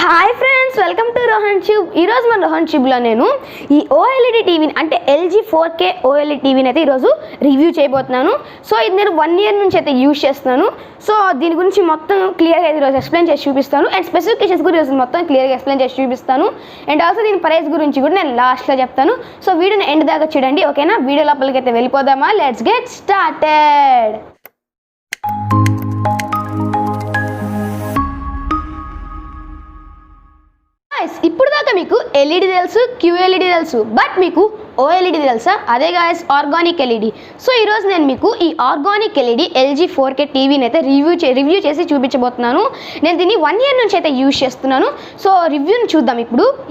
Hi friends, welcome to Rohan tube. ఈరోజు మన రోహన్ ట్యూబ్లో నేను ఈ OLED టీవీని అంటే LG 4K OLED టీవీని అయితే ఈరోజు రివ్యూ చేయబోతున్నాను. సో ఇది నేను 1 year నుంచి అయితే యూజ్ చేస్తున్నాను. సో దీని గురించి మొత్తం క్లియర్గా ఈరోజు ఎక్స్ప్లెయిన్ చేసి చూపిస్తాను. అండ్ స్పెసిఫికేషన్స్ గురించి ఈరోజు మొత్తం క్లియర్గా ఎక్స్ప్లెయిన్ చేసి చూపిస్తాను. అండ్ ఆల్సో దీని ప్రైస్ గురించి కూడా నేను లాస్ట్లో చెప్తాను. సో వీడియోని ఎండ్ దాకా చూడండి, ఓకేనా? వీడియో లోపలికి అయితే వెళ్ళిపోదామా? Let's get started. ఇప్పుడు దాకా మీకు LED తెలుసు, QLED తెలుసు, బట్ మీకు OLED తెలుసా? అదే గాయస్, ఆర్గానిక్ LED. సో ఈరోజు నేను మీకు ఈ ఆర్గానిక్ LED LG 4K టీవీని అయితే రివ్యూ చేసి చూపించబోతున్నాను. నేను దీన్ని 1 year నుంచి అయితే యూజ్ చేస్తున్నాను. సో రివ్యూని చూద్దాం.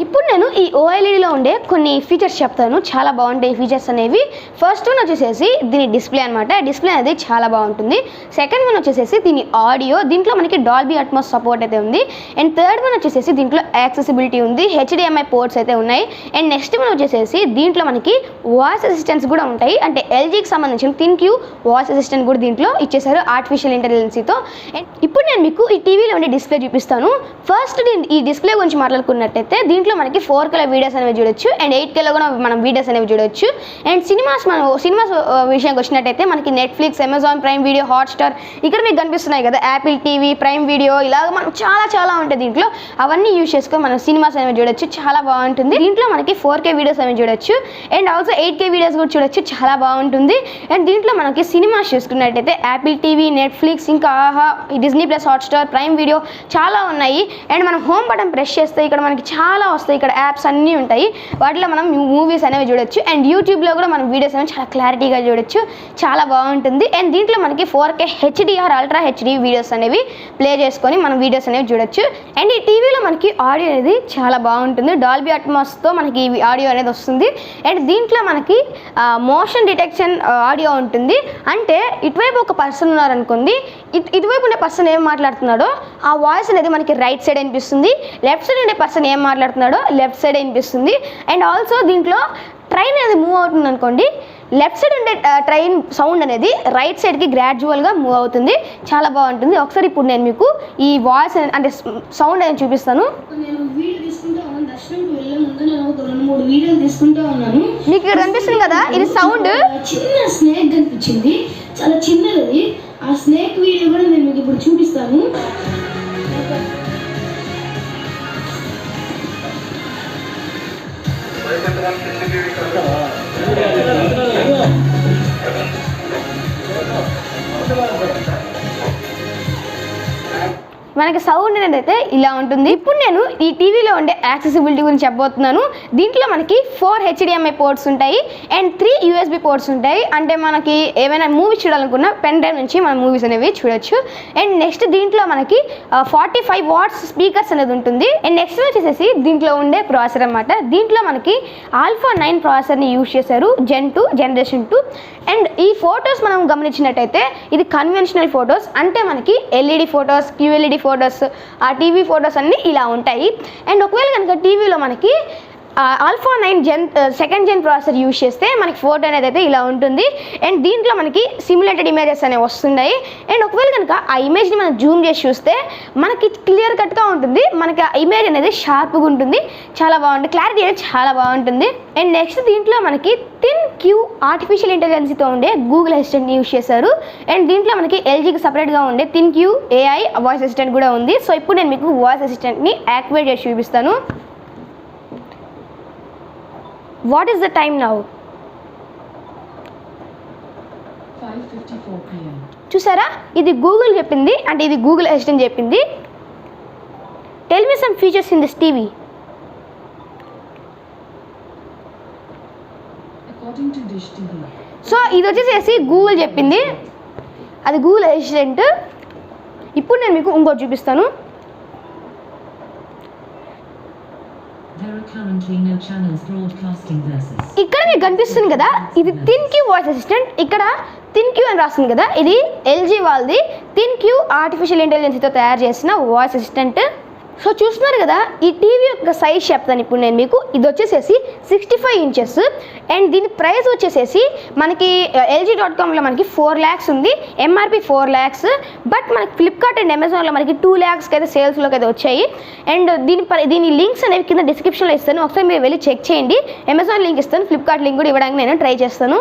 ఇప్పుడు నేను ఈ OLEDలో ఉండే కొన్ని ఫీచర్స్ చెప్తాను. చాలా బాగుంటాయి ఈ ఫీచర్స్ అనేవి. ఫస్ట్ వన్ వచ్చేసేసి దీని డిస్ప్లే అనమాట. డిస్ప్లే అనేది చాలా బాగుంటుంది. సెకండ్ వన్ వచ్చేసేసి దీని ఆడియో. దీంట్లో మనకి డాల్బీ అట్మాస్ సపోర్ట్ అయితే ఉంది. అండ్ థర్డ్ వన్ వచ్చేసేసి దీంట్లో యాక్సెసిబిలిటీ ఉంది, HDMI పోర్ట్స్ అయితే ఉన్నాయి. అండ్ నెక్స్ట్ వన్ వచ్చేసేసి దీంట్లో మనకి వాయిస్ అసిస్టెంట్స్ కూడా ఉంటాయి. అంటే LGకి సంబంధించిన థింక్యూ వాయిస్ అసిస్టెంట్ కూడా దీంట్లో ఇచ్చేసారు ఆర్టిఫిషియల్ ఇంటెలిజెన్సీతో. ఇప్పుడు నేను మీకు ఈ టీవీలో ఉండే డిస్ప్లే చూపిస్తాను. ఫస్ట్ ఈ డిస్ప్లే గురించి మాట్లాడుకున్నట్టయితే దీంట్లో మనకి 4K వీడియోస్ అనేవి చూడొచ్చు. అండ్ 8K కూడా మనం వీడియోస్ అనేవి చూడొచ్చు. అండ్ సినిమాస్ విషయానికి వచ్చినట్టయితే మనకి Netflix, Amazon prime video, Hotstar ఇక్కడ మీకు కనిపిస్తున్నాయి కదా, యాపిల్ టీవీ, ప్రైమ్ వీడియో, ఇలాగ మనం చాలా ఉంటాయి దీంట్లో. అవన్నీ యూజ్ చేసుకొని మనం సినిమాస్ అనేవి చూడొచ్చు. చాలా బాగుంటుంది. దీంట్లో మనకి 4K వీడియోస్ అనేవి చూడొచ్చు. అండ్ ఆల్సో 8K వీడియోస్ కూడా చూడొచ్చు. చాలా బాగుంటుంది. అండ్ దీంట్లో మనకి సినిమాస్ చూసుకున్నట్టయితే యాపిల్ టీవీ, నెట్ఫ్లిక్స్, ఇంకా ఆహా, Disney plus, Hotstar, prime video చాలా ఉన్నాయి. అండ్ మనం హోమ్ బటన్ ప్రెస్ చేస్తే ఇక్కడ మనకి చాలా వస్తాయి. ఇక్కడ యాప్స్ అన్నీ ఉంటాయి. వాటిలో మనం మూవీస్ అనేవి చూడొచ్చు. అండ్ యూట్యూబ్లో కూడా మనం వీడియోస్ అనేవి చాలా క్లారిటీగా చూడొచ్చు. చాలా బాగుంటుంది. అండ్ దీంట్లో మనకి 4K HDR ultra HD videos అనేవి ప్లే చేసుకొని మనం వీడియోస్ అనేవి చూడొచ్చు. అండ్ ఈ టీవీలో మనకి ఆడియో అనేది చాలా బాగుంటుంది. డాల్బీ అట్మాస్తో మనకి ఆడియో అనేది వస్తుంది. అండ్ దీంట్లో మనకి మోషన్ డిటెక్షన్ ఆడియో ఉంటుంది. అంటే ఇటువైపు ఒక పర్సన్ ఉన్నారనుకోండి, ఇటువైపు ఉండే పర్సన్ ఏం మాట్లాడుతున్నాడో ఆ వాయిస్ అనేది మనకి రైట్ సైడ్ అనిపిస్తుంది. లెఫ్ట్ సైడ్ ఉండే పర్సన్ ఏం మాట్లాడుతున్నాడో లెఫ్ట్ సైడ్ అనిపిస్తుంది. అండ్ ఆల్సో దీంట్లో ట్రైన్ అనేది మూవ్ అవుతుంది అనుకోండి, లెఫ్ట్ సైడ్ ఉండే ట్రైన్ సౌండ్ అనేది రైట్ సైడ్కి గ్రాడ్యువల్గా మూవ్ అవుతుంది. చాలా బాగుంటుంది. ఒకసారి ఇప్పుడు నేను మీకు ఈ వాయిస్ అంటే సౌండ్ అనేది చూపిస్తాను. నేను వీడియో తీసుకుంటా ఉన్నాను. దర్శనంకి వెళ్ళే ముందు నేను ఒక 2-3 వీడియోలు తీసుకుంటా ఉన్నాను. మీకు ఇక్కడ కనిపిస్తుంది కదా, ఇది సౌండ్. చిన్న స్నేక్ కనిపించింది, చాలా చిన్నది. ఆ స్నేక్ వీడియో కూడా నేను మీకు ఇప్పుడు చూపిస్తాను. మనకి సౌండ్ అనేది అయితే ఇలా ఉంటుంది. ఇప్పుడు నేను ఈ టీవీలో ఉండే యాక్సెసిబిలిటీ గురించి చెప్పబోతున్నాను. దీంట్లో మనకి 4 HDMI పోర్ట్స్ ఉంటాయి అండ్ 3 USB పోర్ట్స్ ఉంటాయి. అంటే మనకి ఏమైనా మూవీస్ చూడాలనుకున్న పెన్ డ్రైవ్ నుంచి మనం మూవీస్ అనేవి చూడొచ్చు. అండ్ నెక్స్ట్ దీంట్లో మనకి 45 watts స్పీకర్స్ అనేది ఉంటుంది. అండ్ నెక్స్ట్ వచ్చేసి దీంట్లో ఉండే ప్రాసెసర్ అనమాట. దీంట్లో మనకి ఆల్ఫా 9 ప్రాసెసర్ని యూజ్ చేశారు, Gen 2 జనరేషన్ 2. అండ్ ఈ ఫొటోస్ మనం గమనించినట్టయితే ఇది కన్వెన్షనల్ ఫొటోస్. అంటే మనకి LED ఫొటోస్, QLED ఫొటోస్, ఆ టీవీ ఫొటోస్ అన్నీ ఇలా ఉంటాయి. అండ్ ఒకవేళ కనుక టీవీలో మనకి ఆల్ఫా 9 సెకండ్ జెన్ ప్రాసెసర్ యూజ్ చేస్తే మనకి ఫోటో అనేది అయితే ఇలా ఉంటుంది. అండ్ దీంట్లో మనకి సిమ్యులేటెడ్ ఇమేజెస్ అనేవి వస్తున్నాయి. అండ్ ఒకవేళ కనుక ఆ ఇమేజ్ని మనం జూమ్ చేసి చూస్తే మనకి క్లియర్ కట్గా ఉంటుంది. మనకి ఆ ఇమేజ్ అనేది షార్ప్గా ఉంటుంది. చాలా బాగుంటుంది. క్లారిటీ అనేది చాలా బాగుంటుంది. అండ్ నెక్స్ట్ దీంట్లో మనకి థింక్యూ ఆర్టిఫిషియల్ ఇంటెలిజెన్సీతో ఉండే గూగుల్ అసిస్టెంట్ని యూజ్ చేశారు. అండ్ దీంట్లో మనకి LGకి సపరేట్గా ఉండే థింక్యూ AI వాయిస్ అసిస్టెంట్ కూడా ఉంది. సో ఇప్పుడు నేను మీకు వాయిస్ అసిస్టెంట్ని యాక్టివేట్ చేసి చూపిస్తాను. What is the time now? 5:54 PM. చూసారా, ఇది గూగుల్ చెప్పింది. అంటే ఇది గూగుల్ అసిస్టెంట్ చెప్పింది. Tell me some features in this TV. According to Dish TV. So ఇది వచ్చేసేసి గూగుల్ చెప్పింది, అది గూగుల్ అసిస్టెంట్. ఇప్పుడు నేను మీకు ఇంకోటి చూపిస్తాను. ఇక్కడ మీకు కనిపిస్తుంది కదా, ఇది థింక్యూ వాయిస్ అసిస్టెంట్. ఇక్కడ థింక్యూ అని రాస్తుంది కదా, ఇది LG వాళ్ళది థింక్యూ ఆర్టిఫిషియల్ ఇంటెలిజెన్సీతో తయారు చేసిన వాయిస్ అసిస్టెంట్. సో చూస్తున్నారు కదా, ఈ టీవీ యొక్క సైజ్ చెప్తాను ఇప్పుడు నేను మీకు. ఇది వచ్చేసేసి 65 ఇంచెస్ అండ్ దీని ప్రైస్ వచ్చేసేసి మనకి LG.comలో మనకి 4 lakhs ఉంది, MRP 4 lakhs. బట్ మనకి ఫ్లిప్కార్ట్ అండ్ అమెజాన్లో మనకి 2 lakhsకి అయితే సేల్స్లోకి అయితే వచ్చాయి. అండ్ దీని లింక్స్ అనేవి కింద డిస్క్రిప్షన్లో ఇస్తాను, ఒకసారి మీరు వెళ్ళి చెక్ చేయండి. అమెజాన్ లింక్ ఇస్తాను, ఫ్లిప్కార్ట్ లింక్ కూడా ఇవ్వడానికి నేను ట్రై చేస్తాను.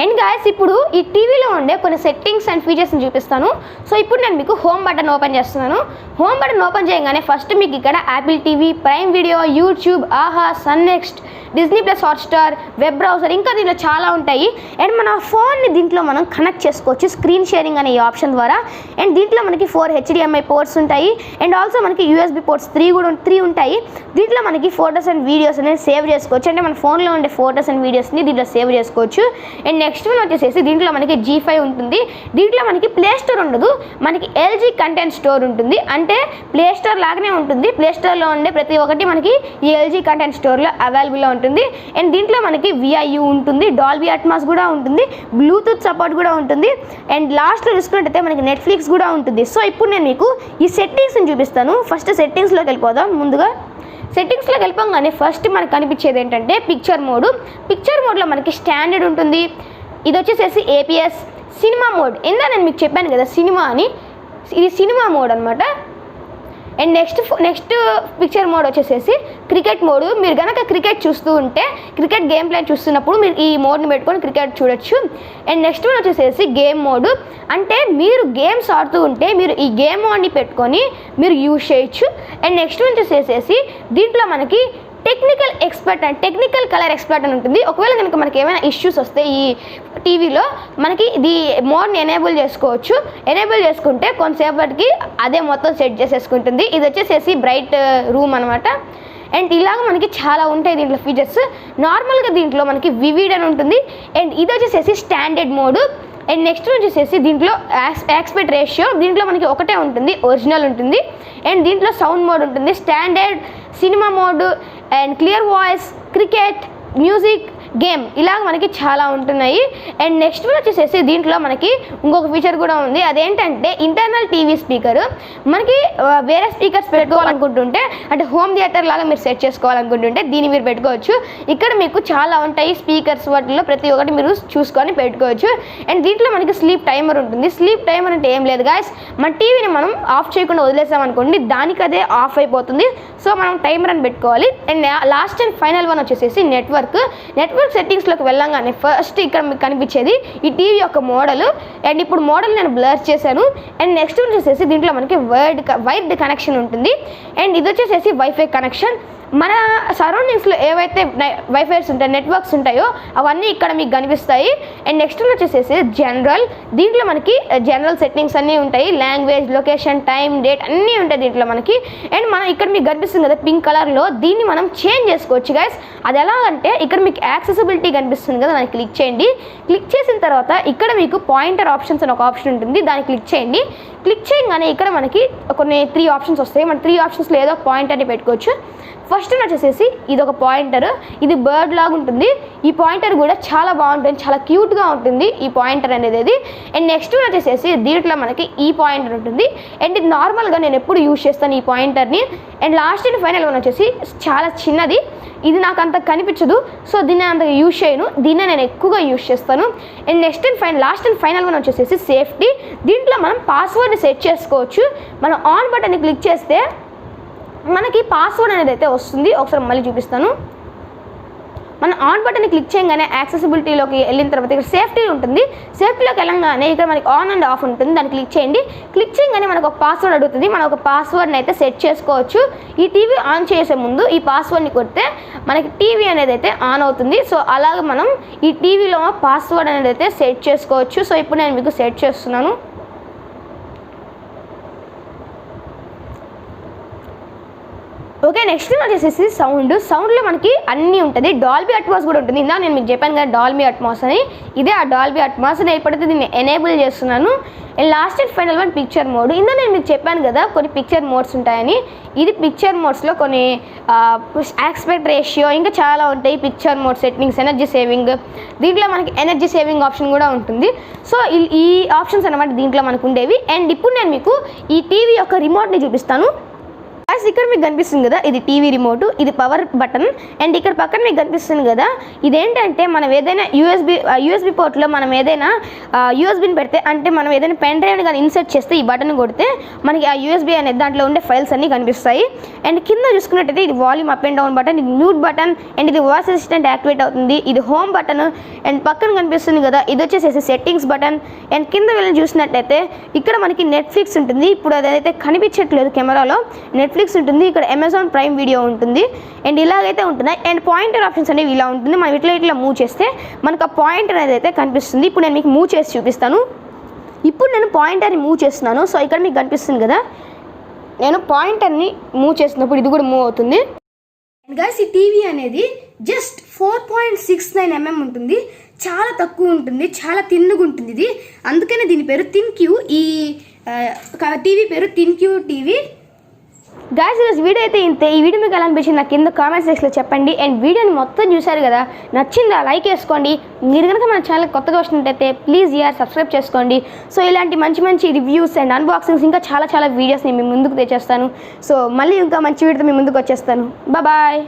అండ్ గాయస్, ఇప్పుడు ఈ టీవీలో ఉండే కొన్ని సెట్టింగ్స్ అండ్ ఫీచర్స్ని చూపిస్తాను. సో ఇప్పుడు నేను మీకు హోమ్ బటన్ ఓపెన్ చేస్తున్నాను. హోమ్ బటన్ ఓపెన్ చేయగానే ఫస్ట్ మీకు ఇక్కడ Apple TV, Prime Video, YouTube, Aha, Sun NXT, Disney plus Hotstar, web browser, ఇంకా దీంట్లో చాలా ఉంటాయి. అండ్ మన ఫోన్ని దీంట్లో మనం కనెక్ట్ చేసుకోవచ్చు స్క్రీన్ షేరింగ్ అనే ఈ ఆప్షన్ ద్వారా. అండ్ దీంట్లో మనకి 4 HDMI పోర్ట్స్ ఉంటాయి అండ్ ఆల్సో మనకి USB పోర్ట్స్ 3 ఉంటాయి. దీంట్లో మనకి ఫొటోస్ అండ్ వీడియోస్ అనేది సేవ్ చేసుకోవచ్చు, అంటే మన ఫోన్లో ఉండే ఫొటోస్ అండ్ వీడియోస్ని దీంట్లో సేవ్ చేసుకోవచ్చు. అండ్ నెక్స్ట్ వన్ వచ్చేసేసి దీంట్లో మనకి G5 ఉంటుంది. దీంట్లో మనకి ప్లే స్టోర్ ఉండదు, మనకి LG కంటెంట్ స్టోర్ ఉంటుంది. అంటే ప్లే స్టోర్ లాగానే ఉంటుంది, ప్లే స్టోర్లో ఉండే ప్రతి ఒక్కటి మనకి ఈ LG కంటెంట్ స్టోర్లో అవైలబుల్లో ఉంటుంది. అండ్ దీంట్లో మనకి VIU ఉంటుంది, డాల్బీ అట్మాస్ కూడా ఉంటుంది, బ్లూటూత్ సపోర్ట్ కూడా ఉంటుంది. అండ్ లాస్ట్లో చూసుకున్నట్టయితే మనకి నెట్ఫ్లిక్స్ కూడా ఉంటుంది. సో ఇప్పుడు నేను మీకు ఈ సెట్టింగ్స్ని చూపిస్తాను. ఫస్ట్ సెట్టింగ్స్లోకి వెళ్ళిపోదాం. ముందుగా సెట్టింగ్స్లోకి వెళ్ళిపోగానే ఫస్ట్ మనకు కనిపించేది ఏంటంటే పిక్చర్ మోడ్. పిక్చర్ మోడ్లో మనకి స్టాండర్డ్ ఉంటుంది, ఇది వచ్చేసేసి APS, సినిమా మోడ్. నేను మీకు చెప్పాను కదా సినిమా అని, ఇది సినిమా మోడ్ అనమాట. అండ్ నెక్స్ట్ పిక్చర్ మోడ్ వచ్చేసేసి క్రికెట్ మోడ్. మీరు కనుక క్రికెట్ చూస్తూ ఉంటే, క్రికెట్ గేమ్ ప్లే చూస్తున్నప్పుడు మీరు ఈ మోడ్ని పెట్టుకొని క్రికెట్ చూడొచ్చు. అండ్ నెక్స్ట్ వన్ వచ్చేసేసి గేమ్ మోడ్. అంటే మీరు గేమ్స్ ఆడుతూ ఉంటే మీరు ఈ గేమ్ మోడ్ని పెట్టుకొని మీరు యూజ్ చేయొచ్చు. అండ్ నెక్స్ట్ వన్ వచ్చేసేసి దీంట్లో మనకి టెక్నికల్ కలర్ ఎక్స్పర్ట్ అని ఉంటుంది. ఒకవేళ కనుక మనకి ఏమైనా ఇష్యూస్ వస్తే ఈ టీవీలో మనకి ఇది మోడ్ని ఎనేబుల్ చేసుకోవచ్చు. ఎనేబుల్ చేసుకుంటే కొంతసేపటికి అదే మొత్తం సెట్ చేసేసుకుంటుంది. ఇది వచ్చేసేసి బ్రైట్ రూమ్ అనమాట. అండ్ ఇలాగ మనకి చాలా ఉంటాయి దీంట్లో ఫీచర్స్. నార్మల్గా దీంట్లో మనకి వివిడ్ అని ఉంటుంది. అండ్ ఇది వచ్చేసేసి స్టాండర్డ్ మోడ్. అండ్ నెక్స్ట్ వచ్చేసేసి దీంట్లో ఆస్పెక్ట్ రేషియో, దీంట్లో మనకి ఒకటే ఉంటుంది, ఒరిజినల్ ఉంటుంది. అండ్ దీంట్లో సౌండ్ మోడ్ ఉంటుంది, standard, cinema mode and clear voice, cricket, music, game, ఇలాగ మనకి చాలా ఉంటున్నాయి. అండ్ నెక్స్ట్ వచ్చేసేసి దీంట్లో మనకి ఇంకొక ఫీచర్ కూడా ఉంది. అదేంటంటే ఇంటర్నల్ టీవీ స్పీకర్. మనకి వేరే స్పీకర్స్ పెట్టుకోవాలనుకుంటుంటే, అంటే హోమ్ థియేటర్ లాగా మీరు సెట్ చేసుకోవాలనుకుంటుంటే దీన్ని మీరు పెట్టుకోవచ్చు. ఇక్కడ మీకు చాలా ఉంటాయి స్పీకర్స్, వాటిలో ప్రతి ఒక్కటి మీరు చూసుకొని పెట్టుకోవచ్చు. అండ్ దీంట్లో మనకి స్లీప్ టైమర్ ఉంటుంది. స్లీప్ టైమర్ అంటే ఏం లేదు గాయస్, మన టీవీని మనం ఆఫ్ చేయకుండా వదిలేసామనుకోండి, దానికి అదే ఆఫ్ అయిపోతుంది. సో మనం టైమర్ అని పెట్టుకోవాలి. And last and final one వచ్చేసేసి నెట్వర్క్ సెట్టింగ్స్లోకి వెళ్ళంగానే ఫస్ట్ ఇక్కడ మీకు కనిపించేది ఈ టీవీ యొక్క మోడల్. అండ్ ఇప్పుడు మోడల్ నేను బ్లర్ చేశాను. అండ్ నెక్స్ట్ వచ్చేసేసి దీంట్లో మనకి వైర్డ్ కనెక్షన్ ఉంటుంది. అండ్ ఇది వచ్చేసేసి వైఫై కనెక్షన్. మన సరౌండింగ్స్లో ఏవైతే వైఫైస్ ఉంటాయో, నెట్వర్క్స్ ఉంటాయో అవన్నీ ఇక్కడ మీకు కనిపిస్తాయి. అండ్ నెక్స్ట్ వచ్చేసేసి జనరల్. దీంట్లో మనకి జనరల్ సెట్టింగ్స్ అన్నీ ఉంటాయి, లాంగ్వేజ్, లొకేషన్, టైం, డేట్ అన్నీ ఉంటాయి దీంట్లో మనకి. అండ్ మనం ఇక్కడ మీకు కనిపిస్తుంది కదా పింక్ కలర్లో, దీన్ని మనం చేంజ్ చేసుకోవచ్చు గైస్. అది ఎలాగంటే ఇక్కడ మీకు యాక్సెసిబిలిటీ కనిపిస్తుంది కదా, దాన్ని క్లిక్ చేయండి. క్లిక్ చేసిన తర్వాత ఇక్కడ మీకు పాయింటర్ ఆప్షన్స్ అని ఒక ఆప్షన్ ఉంటుంది, దాన్ని క్లిక్ చేయండి. క్లిక్ చేయగానే ఇక్కడ మనకి కొన్ని 3 ఆప్షన్స్ వస్తాయి. మన 3 ఆప్షన్స్లో ఏదో ఒక పాయింటర్ని పెట్టుకోవచ్చు. ఫస్ట్ వచ్చేసేసి ఇది ఒక పాయింటర్, ఇది బర్డ్ లాగా ఉంటుంది. ఈ పాయింటర్ కూడా చాలా బాగుంటుంది, చాలా క్యూట్గా ఉంటుంది ఈ పాయింటర్ అనేది. అండ్ నెక్స్ట్ వచ్చేసేసి దీంట్లో మనకి ఈ పాయింటర్ ఉంటుంది. అండ్ ఇది నార్మల్గా నేను ఎప్పుడు యూజ్ చేస్తాను ఈ పాయింటర్ని. And last and final one వచ్చేసి చాలా చిన్నది, ఇది నాకు అంత కనిపించదు, సో దీన్ని అంతగా యూజ్ చేయను, దీన్నే నేను ఎక్కువగా యూజ్ చేస్తాను. And last and final one వచ్చేసేసి సేఫ్టీ. దీంట్లో మనం పాస్వర్డ్ని సెట్ చేసుకోవచ్చు. మనం ఆన్ బటన్ని క్లిక్ చేస్తే మనకి పాస్వర్డ్ అనేది అయితే వస్తుంది. ఒకసారి మళ్ళీ చూపిస్తాను. మనం ఆన్ బటన్ని క్లిక్ చేయగానే యాక్సెసిబిలిటీలోకి వెళ్ళిన తర్వాత ఇక్కడ సేఫ్టీ ఉంటుంది. సేఫ్టీలోకి వెళ్ళగానే ఇక్కడ మనకి ఆన్ అండ్ ఆఫ్ ఉంటుంది, దాన్ని క్లిక్ చేయండి. క్లిక్ చేయగానే మనకు ఒక పాస్వర్డ్ అడుగుతుంది, మనం ఒక పాస్వర్డ్ని అయితే సెట్ చేసుకోవచ్చు. ఈ టీవీ ఆన్ చేసే ముందు ఈ పాస్వర్డ్ని కొడితే మనకి టీవీ అనేది అయితే ఆన్ అవుతుంది. సో అలాగే మనం ఈ టీవీలో పాస్వర్డ్ అనేది అయితే సెట్ చేసుకోవచ్చు. సో ఇప్పుడు నేను మీకు సెట్ చేస్తున్నాను. ఓకే, నెక్స్ట్ వచ్చేసేసి సౌండ్లో మనకి అన్నీ ఉంటుంది. డాల్బీ అట్మాస్ కూడా ఉంటుంది. ఇందా నేను మీకు చెప్పాను కదా డాల్బీ అట్మాస్ అని, ఇదే ఆ డాల్బీ అట్మాస్. నేను ఇప్పుడైతే దీన్ని ఎనేబుల్ చేస్తున్నాను. And last and final one picture mode. ఇందా నేను మీకు చెప్పాను కదా కొన్ని పిక్చర్ మోడ్స్ ఉంటాయని. ఇది పిక్చర్ మోడ్స్లో కొన్ని ఆస్పెక్ట్ రేషియో ఇంకా చాలా ఉంటాయి. Picture mode settings, energy saving, దీంట్లో మనకి ఎనర్జీ సేవింగ్ ఆప్షన్ కూడా ఉంటుంది. సో ఈ ఆప్షన్స్ అన్నమాట దీంట్లో మనకు ఉండేవి. అండ్ ఇప్పుడు నేను మీకు ఈ టీవీ యొక్క రిమోట్ని చూపిస్తాను. గాయ్స్ ఇక్కడ మీకు కనిపిస్తుంది కదా, ఇది టీవీ రిమోట్, ఇది పవర్ బటన్. అండ్ ఇక్కడ పక్కన మీకు కనిపిస్తుంది కదా, ఇదేంటంటే మనం ఏదైనా యూఎస్బి పోర్ట్లో మనం ఏదైనా యూఎస్బిని పెడితే, అంటే మనం ఏదైనా పెన్ డ్రైవ్ని కానీ ఇన్సర్ట్ చేస్తే ఈ బటన్ కొడితే మనకి ఆ యూఎస్బి అనేది దాంట్లో ఉండే ఫైల్స్ అన్నీ కనిపిస్తాయి. అండ్ కింద చూసుకున్నట్టయితే ఇది volume up and down button, ఇది మ్యూట్ బటన్, అండ్ ఇది వాయిస్ అసిస్టెంట్ యాక్టివేట్ అవుతుంది, ఇది హోమ్ బటన్. అండ్ పక్కన కనిపిస్తుంది కదా, ఇది వచ్చేసేసి సెట్టింగ్స్ బటన్. అండ్ కింద వెళ్ళి చూసినట్టయితే ఇక్కడ మనకి నెట్ఫ్లిక్స్ ఉంటుంది. ఇప్పుడు అదైతే కనిపించట్లేదు కెమెరాలో, నెట్ఫ్లిక్స్ ఉంటుంది, ఇక్కడ అమెజాన్ ప్రైమ్ వీడియో ఉంటుంది. అండ్ ఇలాగైతే ఉంటున్నాయి. అండ్ పాయింటర్ ఆప్షన్స్ అనేవి ఇలా ఉంటుంది. మనం ఇట్లా మూవ్ చేస్తే మనకు ఆ పాయింటర్ అనేది అయితే కనిపిస్తుంది. ఇప్పుడు నేను మీకు మూవ్ చేసి చూపిస్తాను. ఇప్పుడు నేను పాయింటర్ని మూవ్ చేస్తున్నాను. సో ఇక్కడ మీకు కనిపిస్తుంది కదా, నేను పాయింటర్ని మూవ్ చేస్తున్నప్పుడు ఇది కూడా మూవ్ అవుతుంది. అండ్ గైస్ ఈ టీవీ అనేది జస్ట్ 4.69 mm ఉంటుంది, చాలా తక్కువ ఉంటుంది, చాలా తిన్నుగా ఉంటుంది ఇది. అందుకనే దీని పేరు థిన్ క్యూ. ఈ టీవీ పేరు థిన్ క్యూ టీవీ. గాయ్స్ ఈరోజు వీడియో అయితే ఇంతే. ఈ వీడియో మీకు ఎలా అనిపించింది నాకు కింద కామెంట్ సెక్షన్లో చెప్పండి. అండ్ వీడియోని మొత్తం చూశారు కదా, నచ్చిందా లైక్ వేసుకోండి. మీరు కనుక మన ఛానల్ కొత్తగా వస్తున్నట్టయితే ప్లీజ్ సబ్స్క్రైబ్ చేసుకోండి. సో ఇలాంటి మంచి రివ్యూస్ అండ్ అన్బాక్సింగ్స్ ఇంకా చాలా వీడియోస్ నేను మీ ముందుకు తెచ్చేస్తాను. సో మళ్ళీ ఇంకా మంచి వీడియోతో మీ ముందుకు వచ్చేస్తాను. బాయ్.